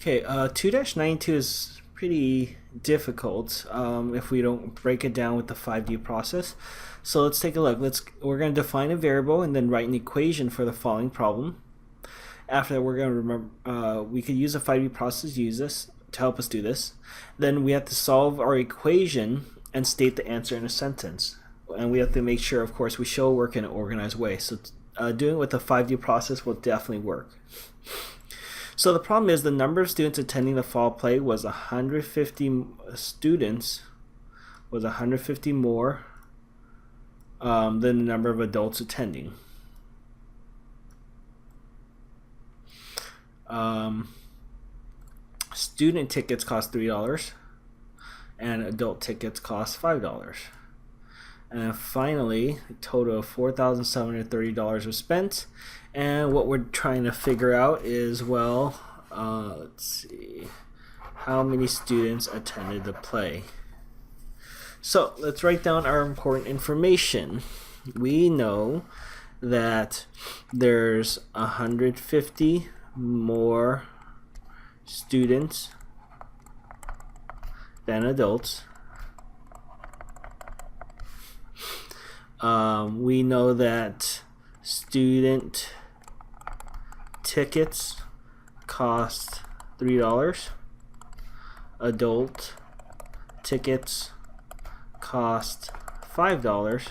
Okay, 2-92 is pretty difficult if we don't break it down with the 5D process. So let's take a look. We're going to define a variable and then write an equation for the following problem. After that, we're going to remember we could use a 5D process to use this to help us do this. Then we have to solve our equation and state the answer in a sentence. And we have to make sure, of course, we show work in an organized way. So doing it with the 5D process will definitely work. So the problem is the number of students attending the fall play was 150 students, was 150 more than the number of adults attending. Student tickets cost $3 and adult tickets cost $5. And finally, a total of $4,730 was spent. And what we're trying to figure out is, well, let's see, how many students attended the play. So let's write down our important information. We know that there's 150 more students than adults. We know that student tickets cost $3. Adult tickets cost $5.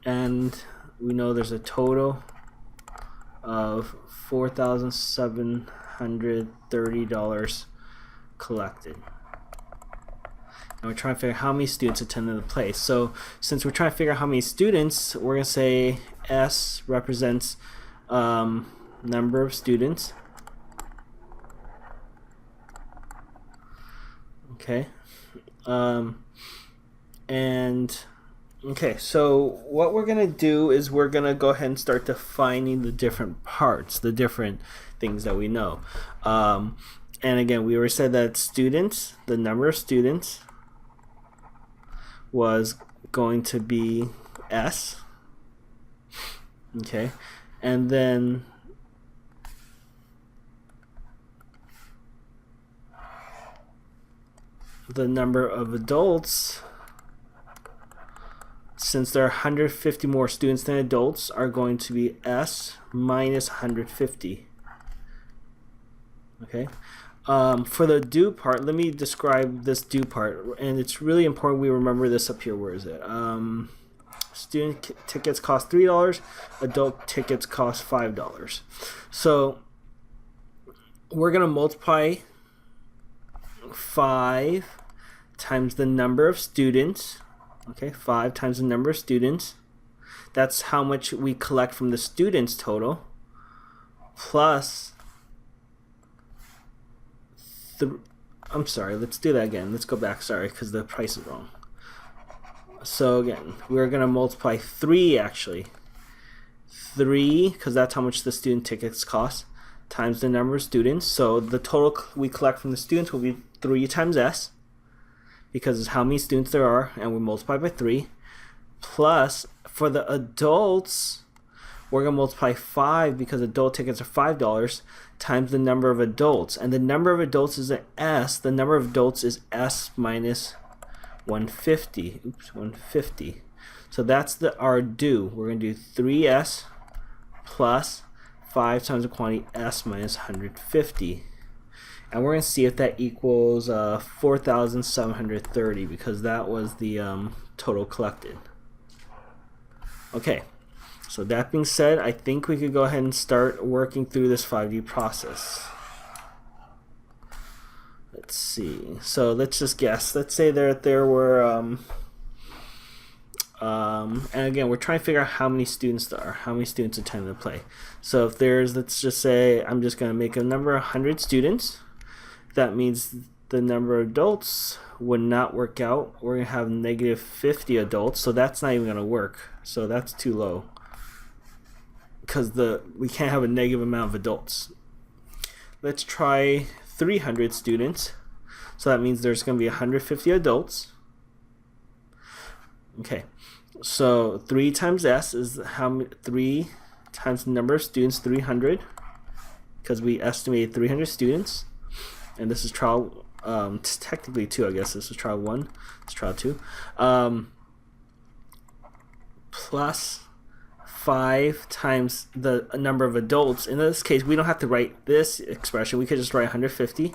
And we know there's a total of $4,730 collected. And we're trying to figure out how many students attended the play. So since we're trying to figure out how many students, we're going to say S represents number of students. Okay. Okay, so what we're going to do is we're going to go ahead and start defining the different parts, the different things that we know. And again, we already said that students, the number of students, was going to be S. Okay, and then the number of adults, since there are 150 more students than adults, are going to be S minus 150. Okay. For the do part, let me describe this do part, and it's really important we remember this up here. Where is it? Student tickets cost $3, adult tickets cost $5. So we're going to multiply 5 times the number of students. Okay, 5 times the number of students. That's how much we collect from the students total, plus I'm sorry, let's do that again. Let's go back, sorry, because the price is wrong. So again, we're going to multiply 3 actually. 3, because that's how much the student tickets cost, times the number of students. So the total we collect from the students will be 3 times S, because it's how many students there are, and we multiply by 3. Plus, for the adults, we're going to multiply 5, because adult tickets are $5, times the number of adults. And the number of adults is an S. The number of adults is S minus 150. Oops, 150. So that's our do. We're going to do 3S plus 5 times the quantity S minus 150. And we're going to see if that equals 4,730, because that was the total collected. Okay. So that being said, I think we could go ahead and start working through this 5D process. Let's see. So let's just guess. Let's say there were, and again, we're trying to figure out how many students there are, how many students attend the play. So if there's, let's just say, I'm just going to make a number 100 students. That means the number of adults would not work out. We're going to have negative 50 adults, so that's not even going to work. So that's too low, because we can't have a negative amount of adults. Let's try 300 students. So that means there's going to be 150 adults. Okay, so 3 times S is how many? 3 times the number of students, 300. because we estimated 300 students, and this is trial technically 2, I guess. This is trial 1, it's trial 2, plus 5 times the number of adults. In this case, we don't have to write this expression, we could just write 150.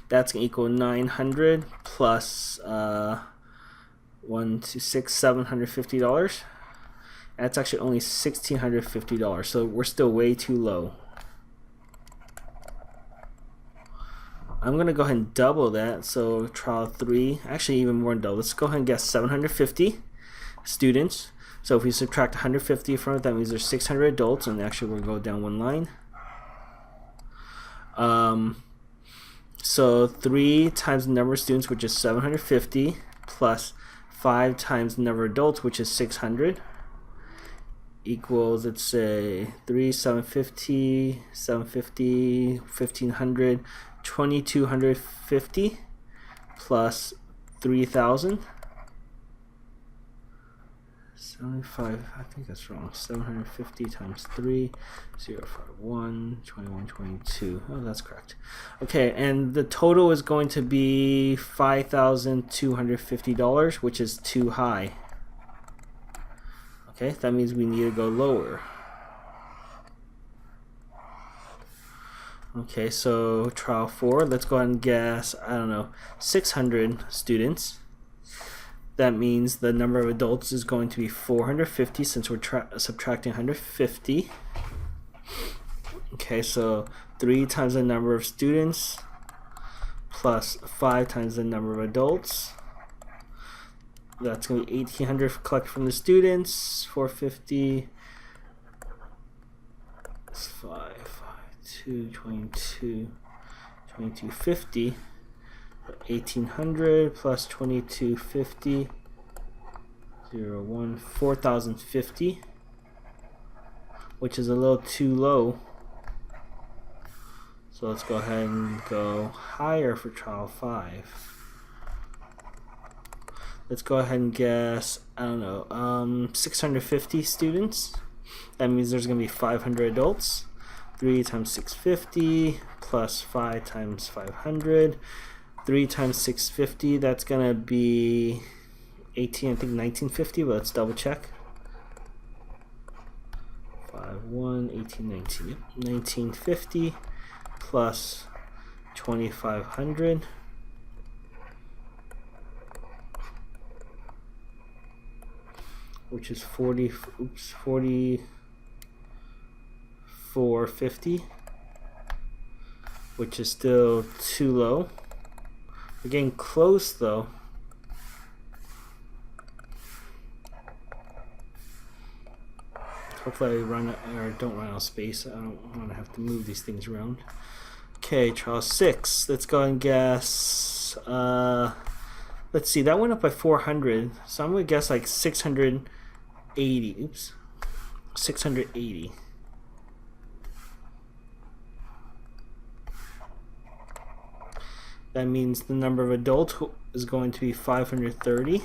That's going to equal 900 plus 1 to 6, $750. That's actually only $1,650, so we're still way too low. I'm going to go ahead and double that, so trial 3, actually even more than double. Let's go ahead and guess 750 students. So if we subtract 150 from it, that means there's 600 adults, and actually we'll go down one line. So 3 times the number of students, which is 750, plus 5 times the number of adults, which is 600, equals, let's say, 3, 750, 750, 1500, 2250, plus 3000. 75, I think that's wrong. 750 times 3, 051, 21, 22. Oh, that's correct. Okay, and the total is going to be $5,250, which is too high. Okay, that means we need to go lower. Okay, so trial 4, let's go ahead and guess, I don't know, 600 students. That means the number of adults is going to be 450 since we're subtracting 150. Okay, so 3 times the number of students plus 5 times the number of adults. That's going to be 1,800 collected from the students. 450 is 5, 2, 22, 2250. 1,800 plus 2250, 01, 4,050, which is a little too low. So let's go ahead and go higher for trial 5. Let's go ahead and guess, I don't know, 650 students. That means there's going to be 500 adults. 3 times 650 plus 5 times 500. 3 times 650, that's gonna be 18, I think 1950, but let's double check. 5, 1, 18, 19, yep. 1950 plus 2500. Which is 4450, which is still too low. We're getting close though. Hopefully I don't run out of space. I don't want to have to move these things around. Okay, trial 6. Let's go and guess. Let's see, that went up by 400. So I'm going to guess like 680. Oops. 680. That means the number of adults is going to be 530.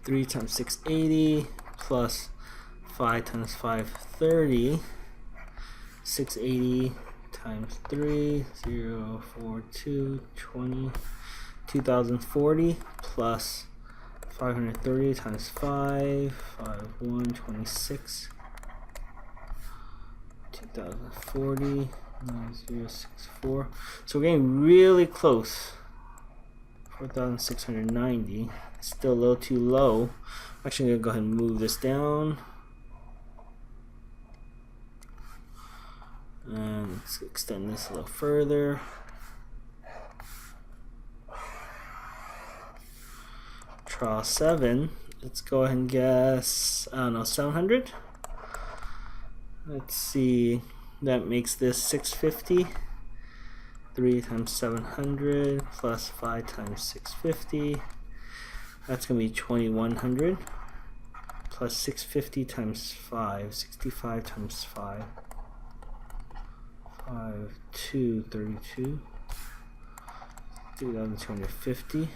3 times 680 plus 5 times 530. 680 times 3, 0, 4, 2, 20. 2040 plus 530 times 5, 5, 1, 26. 2040. 9064. So we're getting really close. 4,690. Still a little too low. I'm actually gonna go ahead and move this down. And let's extend this a little further. Trial 7. Let's go ahead and guess, I don't know, 700. Let's see. That makes this 650. 3 times 700 plus 5 times 650. That's going to be 2100 plus 650 times 5. 65 times 5. 5, 2, 32. 3,250.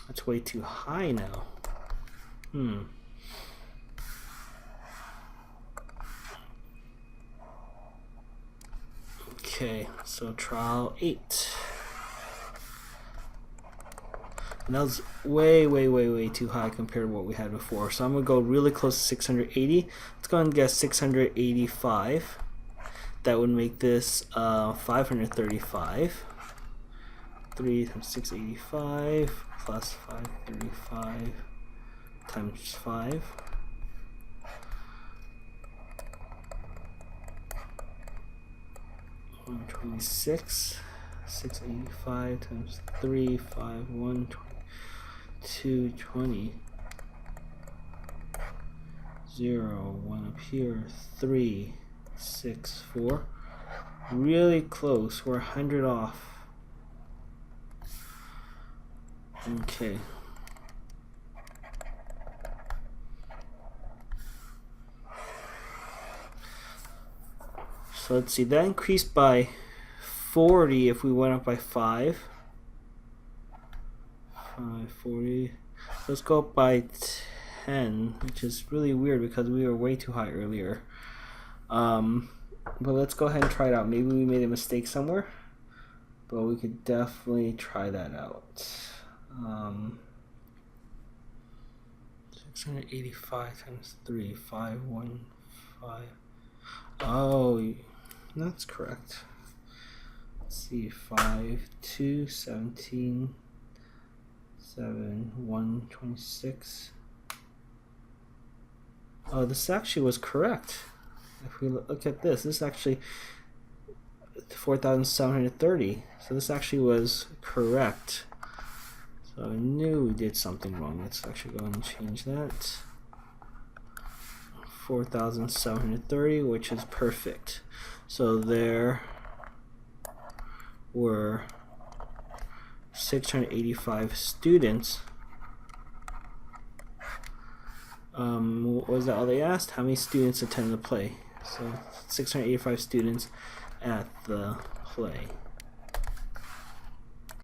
That's way too high now. Okay, so trial 8. And that was way too high compared to what we had before. So I'm going to go really close to 680. Let's go and guess 685. That would make this 535. 3 times 685 plus 535 times 5. $126. 685 times 3, 5, 1, 220. 0, 1 up here, 3, 6, 4. Really close. We're 100 off. Okay. So let's see, that increased by 40 if we went up by 5. 40. Let's go up by 10, which is really weird because we were way too high earlier. But let's go ahead and try it out. Maybe we made a mistake somewhere, but we could definitely try that out. 685 times 3, 5, 1, 5. Oh, that's correct. Let's see, 5, 2, 17, 7, 1, 26. Oh, this actually was correct. If we look at this, this actually 4,730. So this actually was correct. So I knew we did something wrong. Let's actually go and change that. 4,730, which is perfect. So there were 685 students. What was that all they asked? How many students attended the play? So 685 students at the play.